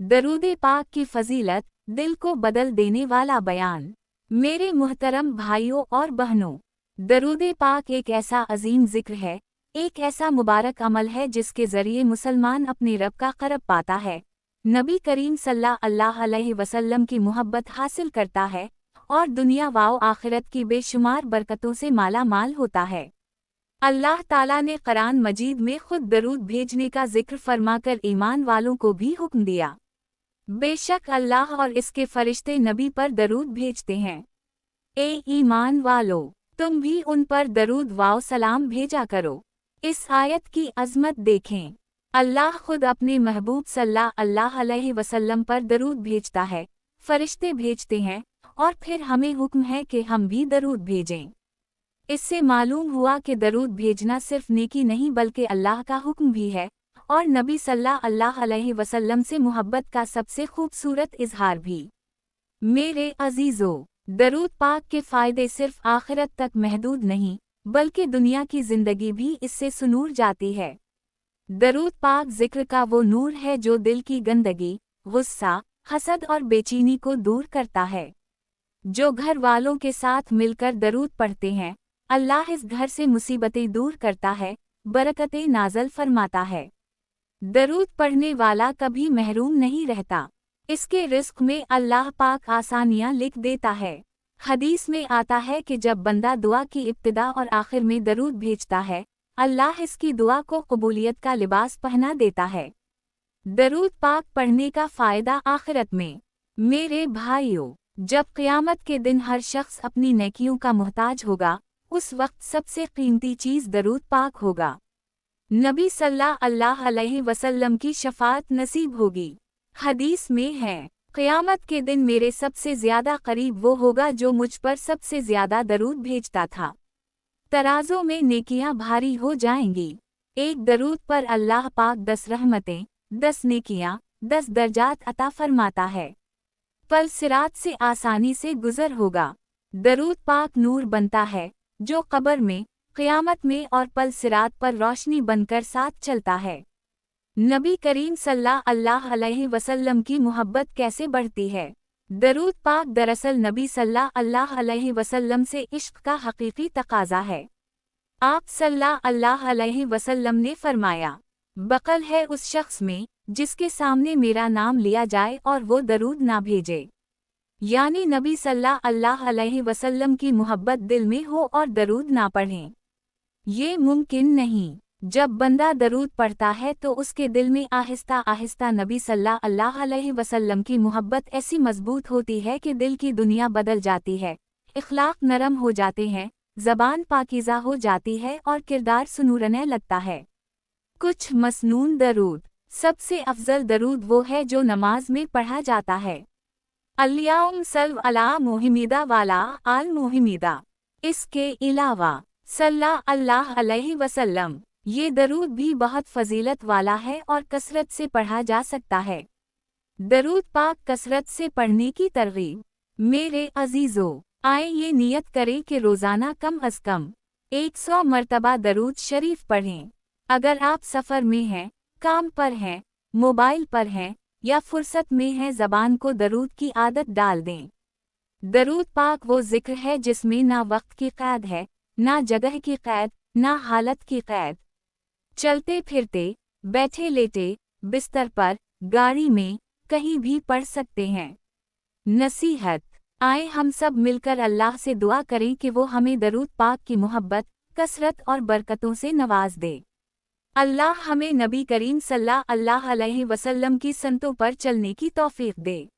दरूद पाक की फजीलत, दिल को बदल देने वाला बयान। मेरे मुहतरम भाइयों और बहनों, दरूद पाक एक ऐसा अजीम जिक्र है, एक ऐसा मुबारक अमल है जिसके ज़रिए मुसलमान अपने रब का क़रब पाता है, नबी करीम सल्लल्लाहु अलैहि वसल्लम की मोहब्बत हासिल करता है और दुनिया व आखिरत की बेशुमार बरकतों से माला माल होता है। अल्लाह ताला ने कुरान मजीद में खुद दरूद भेजने का जिक्र फरमाकर ईमान वालों को भी हुक्म दिया। बेशक अल्लाह और इसके फरिश्ते नबी पर दरूद भेजते हैं। ए ईमान वालों, तुम भी उन पर दरूद व सलाम भेजा करो। इस आयत की अज़मत देखें। अल्लाह खुद अपने महबूब सल्लल्लाहु अलैहि वसल्लम पर दरूद भेजता है, फरिश्ते भेजते हैं और फिर हमें हुक्म है कि हम भी दरूद भेजें। इससे मालूम हुआ कि दरूद भेजना सिर्फ नेकी नहीं बल्कि अल्लाह का हुक्म भी है और नबी सल्लल्लाहु अलैहि वसल्लम से मोहब्बत का सबसे खूबसूरत इजहार भी। मेरे अजीजों, दरूद पाक के फ़ायदे सिर्फ आखिरत तक महदूद नहीं बल्कि दुनिया की ज़िंदगी भी इससे सुनूर जाती है। दरूद पाक ज़िक्र का वो नूर है जो दिल की गंदगी, गुस्सा, हसद और बेचैनी को दूर करता है। जो घर वालों के साथ मिलकर दरूद पढ़ते हैं, अल्लाह इस घर से मुसीबतें दूर करता है, बरकतें नाज़िल फरमाता है। दरूद पढ़ने वाला कभी महरूम नहीं रहता, इसके रिस्क में अल्लाह पाक आसानियां लिख देता है। हदीस में आता है कि जब बंदा दुआ की इब्तिदा और आखिर में दरूद भेजता है, अल्लाह इसकी दुआ को कबूलियत का लिबास पहना देता है। दरूद पाक पढ़ने का फ़ायदा आखिरत में। मेरे भाइयों, जब क़यामत के दिन हर शख्स अपनी नेकियों का मोहताज होगा, उस वक्त सबसे कीमती चीज़ दरूद पाक होगा। नबी सल्लल्लाहु अलैहि वसल्लम की शफाअत नसीब होगी। हदीस में है, क़यामत के दिन मेरे सबसे ज़्यादा करीब वो होगा जो मुझ पर सबसे ज़्यादा दरूद भेजता था। तराजों में नेकियां भारी हो जाएंगी। एक दरूद पर अल्लाह पाक 10 रहमतें, 10 नेकियां, 10 दर्जात अता फरमाता है। पल सिरात से आसानी से गुजर होगा। दरूद पाक नूर बनता है जो कब्र में, क़यामत में और पल सिरात पर रोशनी बनकर साथ चलता है। नबी करीम सल्लल्लाहु अलैहि वसल्लम की मोहब्बत कैसे बढ़ती है? दरूद पाक दरअसल नबी सल्लल्लाहु अलैहि वसल्लम से इश्क का हकीकी तकाज़ा है। आप सल्लल्लाहु अलैहि वसल्लम ने फरमाया, बक़ल है उस शख्स में जिसके सामने मेरा नाम लिया जाए और वो दरूद ना भेजे। यानी नबी सल्लल्लाहु अलैहि वसल्लम की मोहब्बत दिल में हो और दरूद ना पढ़ें, ये मुमकिन नहीं। जब बंदा दरूद पढ़ता है तो उसके दिल में आहिस्ता आहिस्ता नबी सल्लल्लाहु अलैहि वसल्लम की मोहब्बत ऐसी मजबूत होती है कि दिल की दुनिया बदल जाती है, इखलाक नरम हो जाते हैं, ज़बान पाकीज़ा हो जाती है और किरदार सुनूरने लगता है। कुछ मसनून दरूद। सबसे अफजल दरूद वो है जो नमाज में पढ़ा जाता है। अल्लाहुम्मा सल्लि अला मुहम्मद वाला आल मुहम्मद। इसके अलावा सल्लल्लाहु अलैहि वसल्लम, ये दरूद भी बहुत फजीलत वाला है और कसरत से पढ़ा जा सकता है। दरूद पाक कसरत से पढ़ने की तरगीब। मेरे अजीजों, आए ये नियत करें कि रोज़ाना कम अज़ कम 100 मरतबा दरूद शरीफ पढ़ें। अगर आप सफ़र में हैं, काम पर हैं, मोबाइल पर हैं या फुर्सत में हैं, ज़बान को दरूद की आदत डाल दें। दरूद पाक वो ज़िक्र है जिसमें ना वक्त की क़ैद है, ना जगह की क़ैद, ना हालत की क़ैद। चलते फिरते, बैठे लेटे, बिस्तर पर, गाड़ी में, कहीं भी पढ़ सकते हैं। नसीहत। आए हम सब मिलकर अल्लाह से दुआ करें कि वो हमें दरूद पाक की मोहब्बत, कसरत और बरकतों से नवाज दे। अल्लाह हमें नबी करीम सल्लल्लाहु अलैहि वसल्लम की सन्नतों पर चलने की तौफीक दे।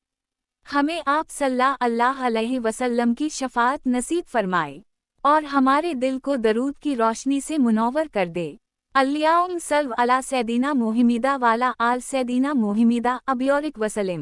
हमें आप सल्लल्लाहु अलैहि वसल्लम की शफाअत नसीब फरमाए और हमारे दिल को दरूद की रोशनी से मुनव्वर कर दे। अल्लाहुम्मा सल्लि अला सय्यिदिना मुहम्मद वाला आल सय्यिदिना मुहम्मद अबयोरिक वसल्लम।